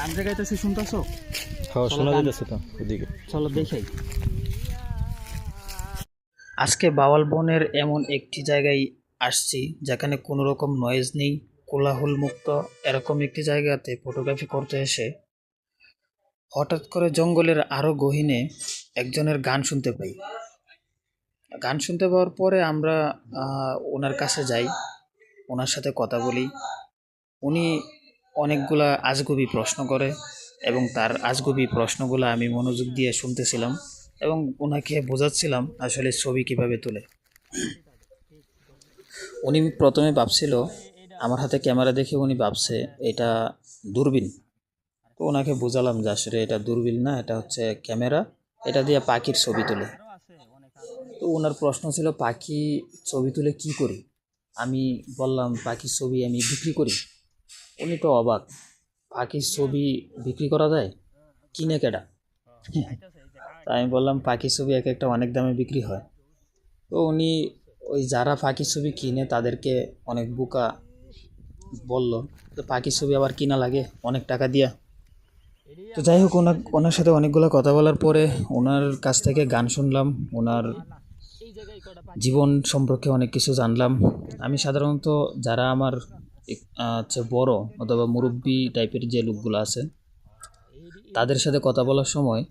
গান জায়গাইতেছি শুনতেছো? হ্যাঁ, শোনা যাইতেছে তো ওদিকে। চলো দেখাই। আজকে বাওয়াল বনের এমন একটি জায়গায় আসছি যেখানে কোনো রকম নয়েজ নেই, কোলাহল মুক্ত। এরকম একটি জায়গাতে ফটোগ্রাফি করতে এসে হঠাৎ করে জঙ্গলের আরো গহীনে একজনের গান শুনতে পাই। গান শুনতে পাওয়ার পরে আমরা ওনার কাছে যাই, ওনার সাথে কথা বলি। উনি অনেকগুলা আজগুবি প্রশ্ন করে এবং তার আজগুবি প্রশ্নগুলো আমি মনোযোগ দিয়ে শুনতেছিলাম এবং ওনাকে বোঝাচ্ছিলাম আসলে ছবি কিভাবে তোলে। উনি প্রথমে ভাবছিল, আমার হাতে ক্যামেরা দেখে উনি ভাবছে এটা দূরবীন। তো ওনাকে বোঝালাম যে আসলে এটা দূরবীন না, এটা হচ্ছে ক্যামেরা, এটা দিয়ে পাখির ছবি তোলে। তো ওনার প্রশ্ন ছিল পাখি ছবি তুলে কি করি। আমি বললাম পাখির ছবি আমি বিক্রি করি। উনি তো অবাক, পাখির ছবি বিক্রি করা যায়, কিনে কেডা? তা আমি বললাম পাখির ছবি এক একটা অনেক দামে বিক্রি হয়। তো উনি ওই যারা পাখির ছবি কিনে তাদেরকে অনেক বোকা বলল, তো পাখির ছবি আবার কিনা লাগে অনেক টাকা দিয়া। তো যাই হোক, ওনার সাথে অনেকগুলো কথা বলার পরে ওনার কাছ থেকে গান শুনলাম, ওনার জীবন সম্পর্কে অনেক কিছু জানলাম। আমি সাধারণত যারা আমার হচ্ছে বড় অথবা মুরব্বি টাইপের যে লোকগুলো আছে তাদের সাথে কথা বলার সময়